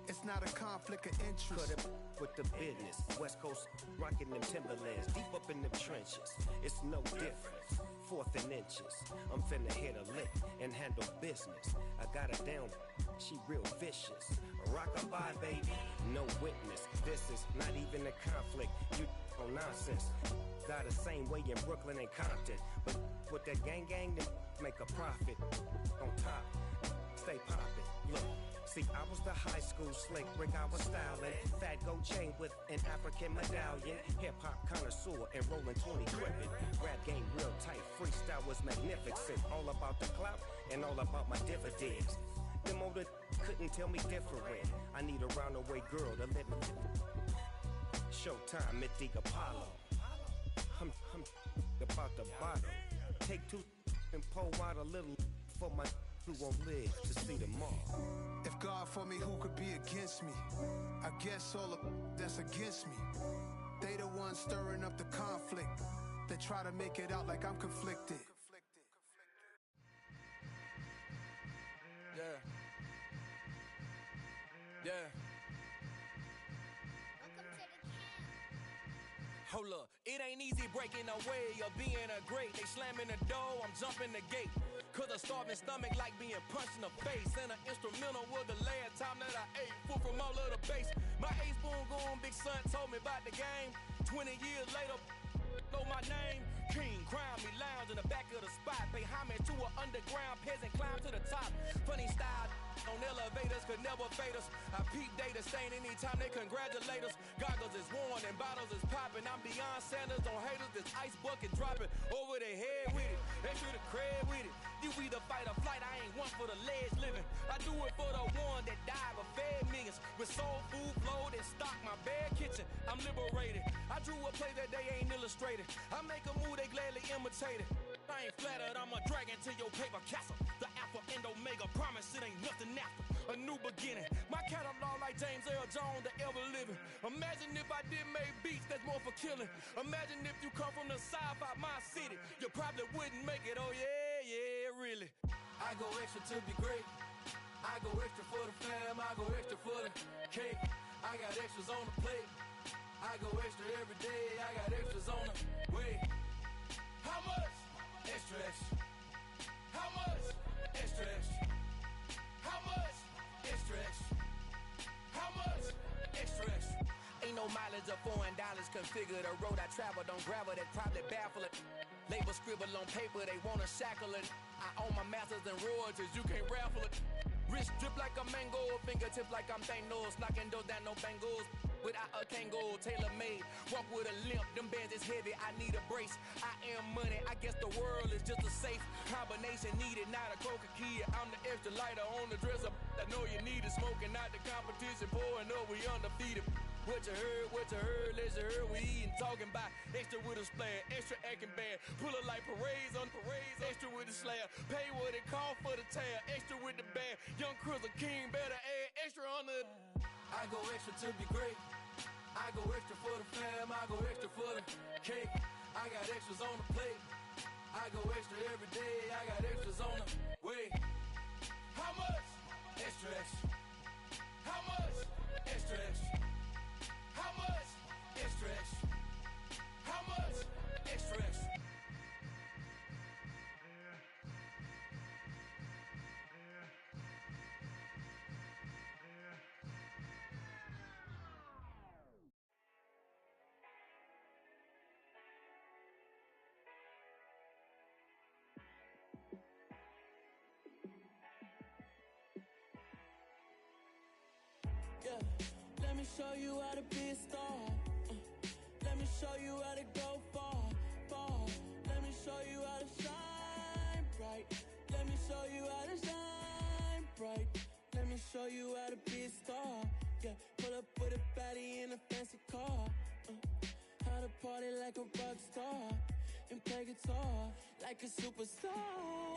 It's not a conflict of interest. Cut it with the business. West Coast rocking them Timberlands, deep up in them trenches. It's no difference. 4th and inches. I'm finna hit a lick and handle business. I got her down, she real vicious. Rock-a-bye, baby, no witness. This is not even a conflict. You on nonsense. Die the same way in Brooklyn and Compton. But with that gang, then make a profit. On top, stay poppin'. Look. See, I was the high school slick Rick, I was styling. Fat gold chain with an African medallion. Hip-hop connoisseur and rolling 20 gripping. Rap game real tight, freestyle was magnificent. All about the clout and all about my dividends. Them older couldn't tell me different. I need a roundaway girl to let me. Showtime, Mythic Apollo. I'm about the bottle. Take 2 and pour out a little for my who won't live to see tomorrow. If God for me, who could be against me? I guess all of that's against me. They the ones stirring up the conflict. They try to make it out like I'm conflicted. Yeah. Hold up, it ain't easy breaking away or being a great. They slamming the door, I'm jumping the gate. Cause a starving stomach like being punched in the face. And an instrumental was the last time that I ate food from all of the base. My A-spoon goon, big son told me about the game. 20 years later, know my name. King, crown me, lounge in the back of the spot. Pay homage to an underground peasant, climb to the top. elevators could never fade us. I peep data stain anytime they congratulate us. Goggles is worn and bottles is popping. I'm Deion Sanders on haters, this ice bucket dropping over their head with it. Extra the cred with it. You either fight or flight, I ain't one for the ledge living. I do it for the one that died but fed millions. With soul food flowed and stocked my bare kitchen. I'm liberated. I drew a play that they ain't illustrated. I make a move, they gladly imitate it. I ain't flattered, I'm a dragon to your paper castle. The alpha and omega, promise it ain't nothing after. A new beginning. My catalog like James Earl Jones, the ever living. Imagine if I did make beats, that's more for killing. Imagine if you come from the sci-fi, my city. You probably wouldn't make it, oh yeah, really. I go extra to be great. I go extra for the fam, I go extra for the cake. I got extras on the plate. I go extra every day, I got extras on the way. How much? Extra, extra. How much? Extra, extra. How much? Extra, extra. How much? Extra, extra. Ain't no mileage of $4 configure the road I travel. Don't gravel, that probably baffle it. Label scribble on paper, they wanna shackle it. I own my masters and royalties, you can't raffle it. Wrist drip like a mango, fingertips like I'm Thanos. Knocking those down, no bangles. Without a Kango, tailor-made. Walk with a limp, them bands is heavy, I need a brace. I am money, I guess the world is just a safe combination needed, not a coca key. I'm the extra lighter on the dresser. I know you need it, smoking out the competition, pouring up, we undefeated. What you heard, let's heard, we eating, talking about extra with a splash, extra acting bad. Pull it like parades on parades, extra with the slab. Pay what it cost for the tab, extra with the bag. Young Crizzle King, better add extra on the. I go extra to be great. I go extra for the fam, I go extra for the cake. I got extras on the plate. I go extra every day, I got extras on the way. How much? Extra, extra. How much? Extra, extra. How much? Extra, extra. How much? Extra, extra. Yeah, let me show you how to be a star. Let me show you how to go far, far. Let me show you how to shine bright. Let me show you how to shine bright. Let me show you how to be a star. Yeah, pull up with a baddie in a fancy car. How to party like a rock star and play guitar like a superstar.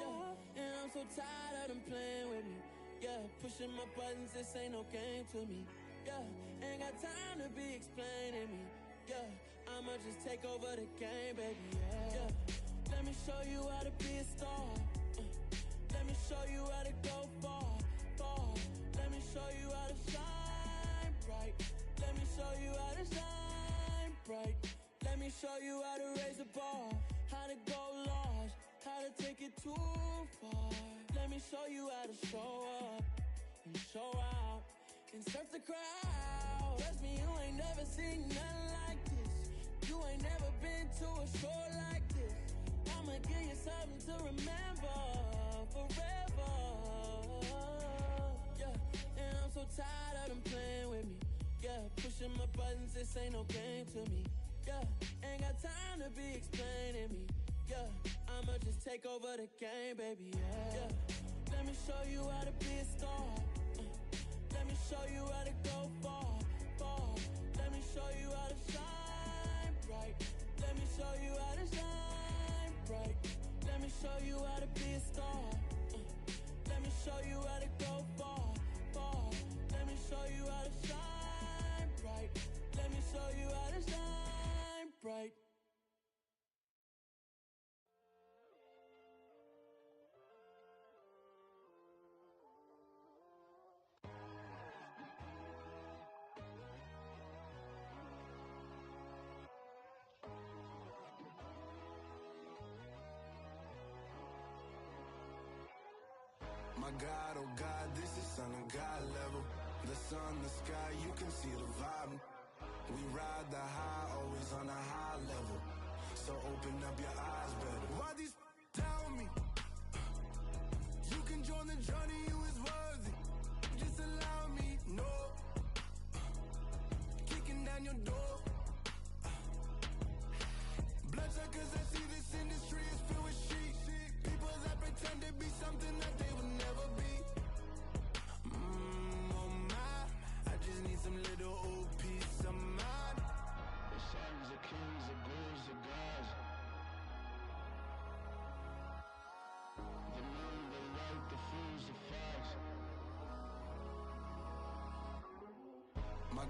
Yeah, and I'm so tired of them playing with me. Yeah, pushing my buttons, this ain't no game to me. Yeah, ain't got time to be explaining me. Yeah, I'ma just take over the game, baby. Yeah, let me show you how to be a star. Let me show you how to go far, far. Let me show you how to shine bright. Let me show you how to shine bright. Let me show you how to raise the bar, how to go large, how to take it too far. Let me show you how to show up and show out and surf the crowd. Trust me, you ain't never seen nothing like this. You ain't never been to a show like this. I'ma give you something to remember forever. Yeah, and I'm so tired of them playing with me. Yeah, pushing my buttons, this ain't no game to me. Yeah, ain't got time to be explaining me. Yeah, I'ma just take over the game, baby. Yeah, let me show you how to be a star. Let me show you how to go far, far. Let me show you how to shine bright. Let me show you how to shine bright. Let me show you how to be a star. Let me show you how to go far, far. Let me show you how to shine bright. Let me show you how to shine bright. My God, oh God, this is son of God level. The sun, the sky, you can see the vibe. We ride the high, always on a high level. So open up your eyes better. Why these tell me? You can join the journey, you is worthy.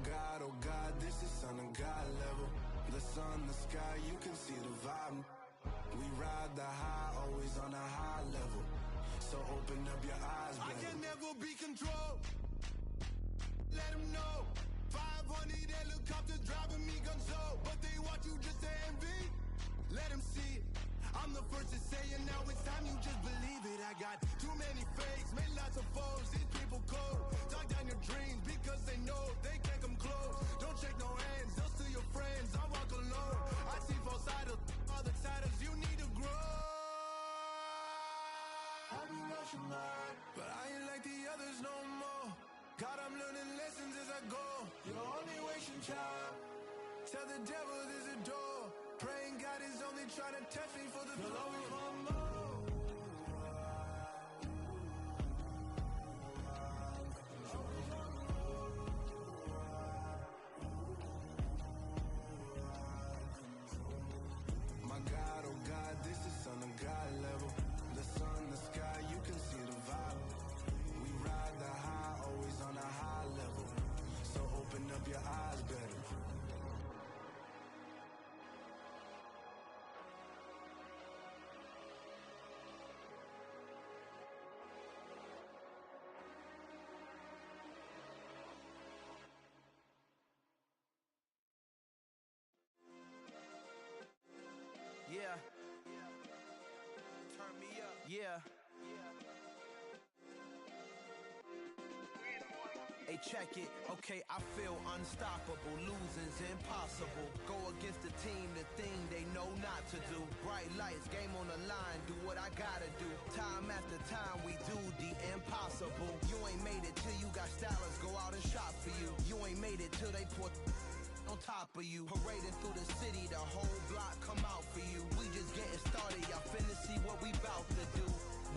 God, oh God, this is son of God level. The sun, the sky, you can see the vibe. We ride the high, always on a high level. So open up your eyes, baby. I can never be controlled. Let them know. 500 helicopters driving me gonzo. But they watch you just to envy. Let them see it. I'm the first to say it, now it's time you just believe it. I got too many fakes, made lots of foes. These people cold. Talk down your dreams because they know they can't come close. Don't shake no hands, they'll still your friends. I walk alone. I see false idols, other titles, you need to grow. I be rushing mine, but I ain't like the others no more. God, I'm learning lessons as I go. You're only wasting time. Tell the devil there's a door. Praying God is only trying to test me for the glory. You'll always want more. My God, oh God, this is son of God level. The sun, the sky, you can see the vibe. We ride the high, always on a high level. So open up your eyes, better. Yeah. Turn me up. Yeah. Hey, check it. Okay, I feel unstoppable. Losing's impossible. Go against the team, the thing they know not to do. Bright lights, game on the line, do what I gotta do. Time after time, we do the impossible. You ain't made it till you got stylists go out and shop for you. You ain't made it till they put on top of you. Parading through the city, the whole block come out for you. We just getting started, y'all finna see what we bout to do.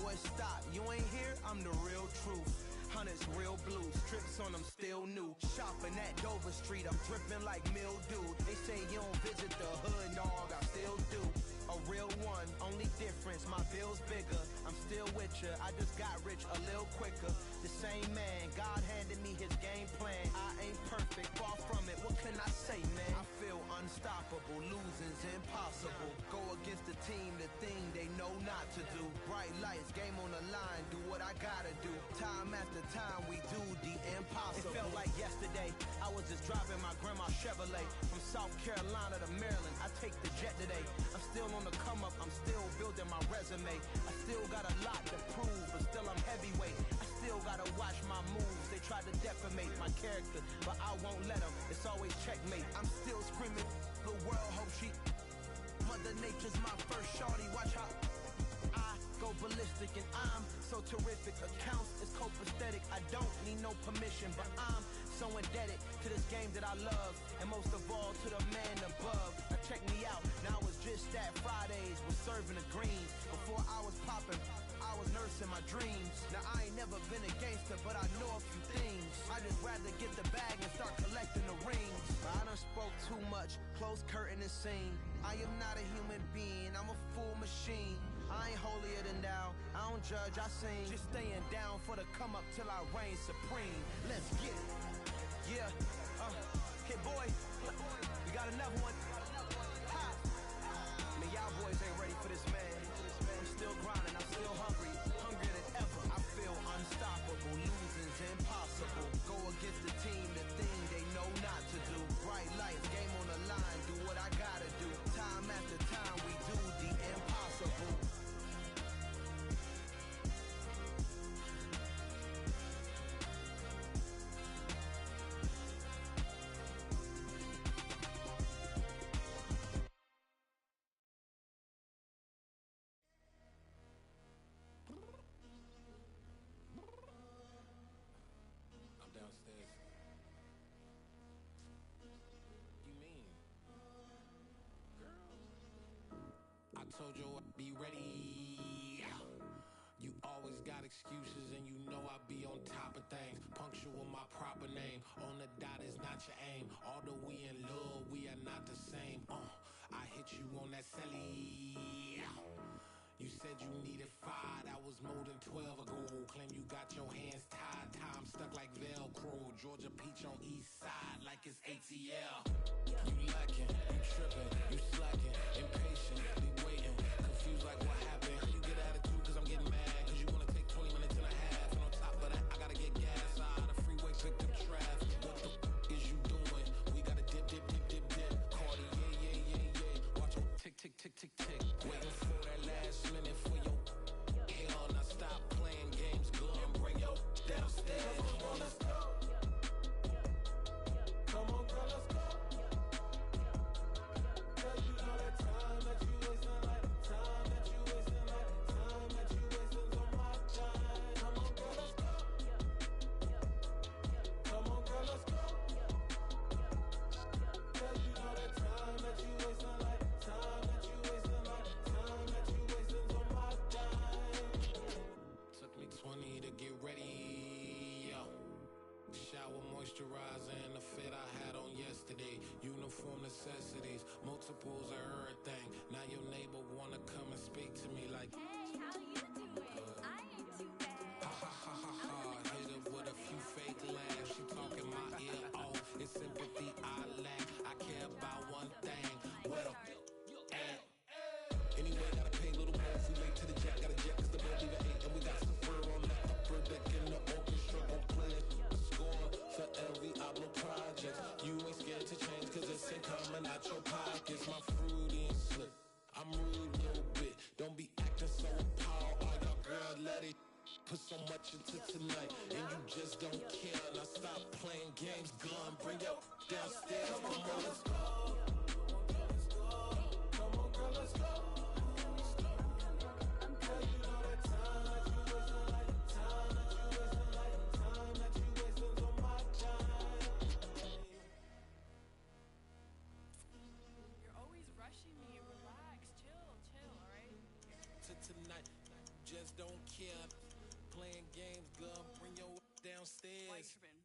Boy, stop, you ain't here, I'm the real truth. Hundreds real blue, strips on them still new. Shopping at Dover Street, I'm dripping like mildew. They say you don't visit the hood, dog, I still do. A real one, only difference, my bill's bigger. I'm still with ya, I just got rich a little quicker. The same man, God handed me his game plan. I ain't perfect, far from it, what can I say, man? I feel unstoppable, losing's impossible. Go against the team, the thing they know not to do. Bright lights, game on the line, do what I gotta do. Time after time, we do the impossible. It felt like yesterday, I was just driving my grandma's Chevrolet. From South Carolina to Maryland, I take the jet today. I'm still on the come up, I'm still building my resume. I still got a lot to prove, but still I'm heavyweight. I still gotta watch my moves, they try to defamate my character, but I won't let them, it's always checkmate. I'm still screaming, the world hope she Mother Nature's my first shorty, watch how I go ballistic and I'm so terrific. Accounts is copacetic, I don't need no permission, but I'm so indebted to this game that I love, and most of all to the man above. Now check me out, now it's just that Fridays was serving the greens. Before I was popping, I was nursing my dreams. Now I ain't never been a gangster, but I know a few things. I just rather get the bag and start collecting the rings. I done spoke too much, close curtain and scene. I am not a human being, I'm a full machine. I ain't holier than thou, I don't judge, I sing. Just staying down for the come up till I reign supreme. Let's get it. Yeah, hey boy, we got another one. Ha. Man, y'all boys ain't ready for this, man. I'm still grinding, I'm still hungry, hungrier than ever. I feel unstoppable, losing's impossible. Go against the team, the thing they know not to do. Bright lights, game on the line, do what I gotta do. Time after time, we do the impossible. I told you I'd be ready. You always got excuses and you know I be on top of things. Punctual my proper name. On the dot is not your aim. Although we in love, we are not the same. I hit you on that celly. You said you needed 5, that was more than 12 ago. Claim you got your hands tied, time stuck like Velcro. Georgia peach on east side like like it's ATL. You lacking, you tripping, you slacking, impatient, be waiting, confused like what happened. How you get attitude cause I'm getting mad, cause you wanna take 20 minutes and a half. And on top of that, I gotta get gas out of the freeway, pick up traffic. What the is you doing? We gotta dip. Cardi, yeah. Watch your tick. Waiting for that last minute for your hell. Now stop playing games, girl, and bring your downstairs. Come on, let's go. Come on, girl, let's go. Girl, you know that time that you wasting, like time that you wasting, like time that you wasting on my time. Come on, girl, let's go. Come on, girl, let's go. Girl, you know that time that you wasting, like time that you wasting, like time that you wasting on my time. Took me 20 to get ready, yo. Shower, moisturizer, and the fit I had on yesterday. Uniform necessities, multiples of everything. Now your neighbor wanna come and speak to me like, Hey, how you doing? I ain't too bad. ha. Hit her with a few fake laughs. She talking my ear off. It's sympathy I lack. I care about one thing. What up? Anyway, gotta pay a little more if we late to the jet. Got a jet cause the boat leave at 8. And we got some fur on the upper deck in the orchestra. Gon' play it. Score for every Ablo project. You ain't scared to change cause it's in coming out your pockets. My fruity and slip. I'm rude a little bit. Don't be acting so appalled. All y'all girl, let it put so much into tonight. And you just don't care. Now stop playing games, gun. Bring your downstairs. Come on, girl, let's go. Come on, girl, let's go. Girl, you know that time that you wasting, like time that you wasting, like time that you wasting on my time. You're always rushing me. Relax, chill, all right? To tonight, just don't care. Playing games, girl. Bring your downstairs. Why you tripping?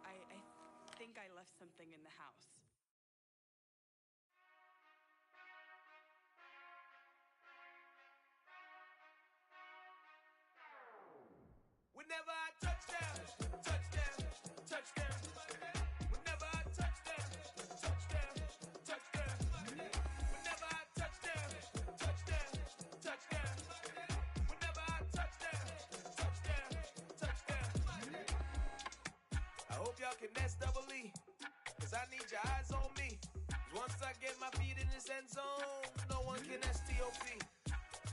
I think I left something in the house. Whenever I touchdown. Whenever I touchdown. Whenever I touchdown. Whenever I touchdown. I hope y'all can nest double E, cause I need your eyes on me. 'Cause once I get my feet in this end zone, no one can STOP.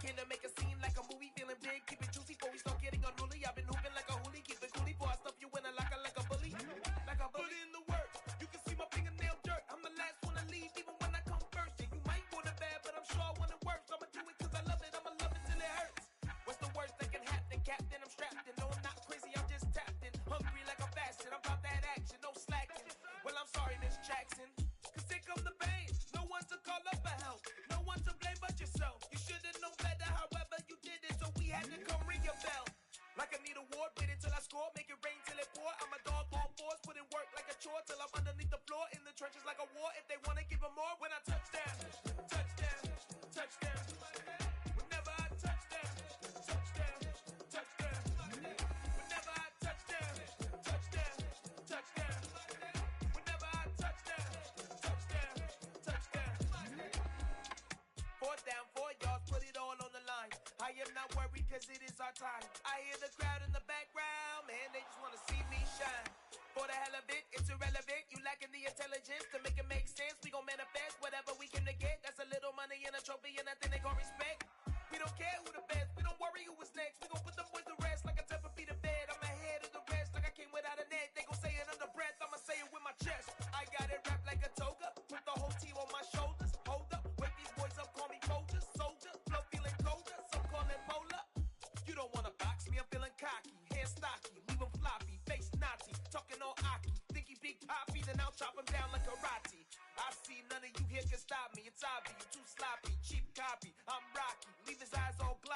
Can to make a scene like a movie, feeling big, keep it juicy before we start getting unruly. I've been hooping like a hoolie, keep it coolie before I stuff you in a locker like a bully. Like a bully. Put in the work, you can see my fingernail dirt. I'm the last one to leave, even when I come first. Yeah, you might want it bad, but I'm sure I want it worse. I'ma do it cause I love it, I'ma love it till it hurts. What's the worst that can happen, Captain? I'm strapped in, no I'm not crazy, I'm just tapped in. Hungry like I'm fasting, I'm about that action, no slacking. Well, I'm sorry, Miss Jackson, cause here come the pain. No one to call up for help, no one to blame but yourself. You should've known better, however you did it, so we had to come ring your bell. Like I need a ward, wait until I score, make it rain till it pour. I'm a dog on force, put in work like a chore till I'm underneath the floor, in the trenches like a war. If they wanna give them more, when I touchdown. Whenever I touchdown. Whenever I touchdown. Whenever I touchdown. Fourth down, 4 yards, put it all on the line. I am not worried cause it is our time. I hear the crowd in the background, man, they just wanna see me shine. For the hell of it, it's irrelevant. You lacking the intelligence to make it make sense. We gon' manifest whatever we came to get. That's a little money and a trophy and nothing they gon' respect. We don't care who the best, we don't worry who was next. We gon' put them boys to rest like a 10 feet of bed. I'm ahead of the rest like I came without a net. They gon' say it under breath, I'ma say it with my chest. I got it wrapped like a toga, put the whole team on my shoulders. Hold up, wake these boys up, call me Folger, soldier, flow feeling colder, some call it polar. You don't wanna box me, I'm feeling cocky, hair stocky, leave 'em floppy, face naughty, talking all aki, think he big poppy, then I'll chop him down like karate. I see none of you here can stop me, it's obvious, you too sloppy, cheap copy, I'm Rocky, leave his eyes all blue.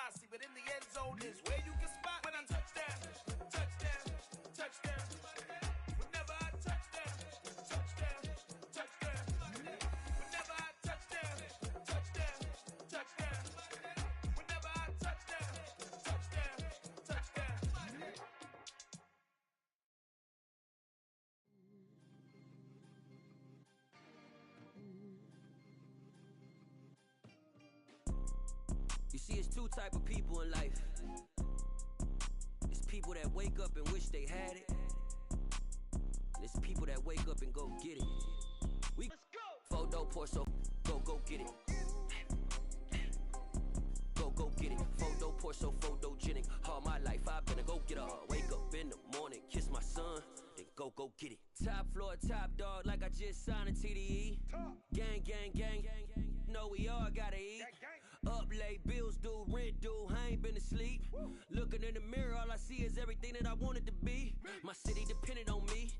You see, it's two type of people in life. It's people that wake up and wish they had it. And it's people that wake up and go get it. Let's go! Photo pour, so go get it. Go get it. Photo pour, so photogenic. All my life I've been a go getter. Wake up in the morning, kiss my son, then go get it. Top floor, top dog, like I just signed a TDE. Gang. Know we all gotta eat. Up late, bills due, rent due, I ain't been asleep. Looking in the mirror, all I see is everything that I wanted to be. My city depended on me,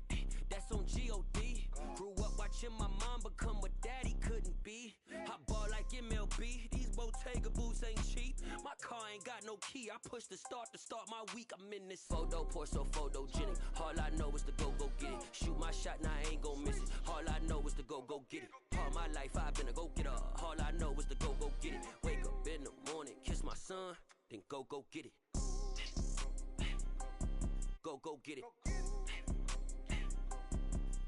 that's on G.O.D. Grew up watching my mom become what daddy couldn't be. I ball like MLB, these Bottega boots ain't cheap. My car ain't got no key, I push the start to start my week. I'm in this photo pour, so photogenic. All I know is to go get it. Shoot my shot, now I ain't gon' miss it. All I know is to go get it. All my life I've been a go getter. All I know is to go get it. Wake up in the morning, kiss my son, then go get it. Go get it.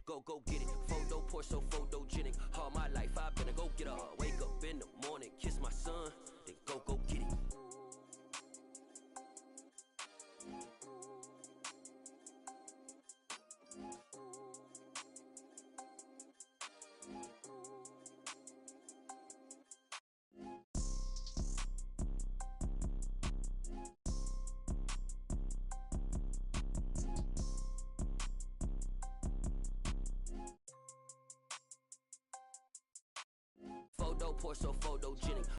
Go get it. Photo pour, so photogenic. All my life I've been a go getter. Wake up in the morning, kiss my son, then go get it. Photo pour, so photogenic.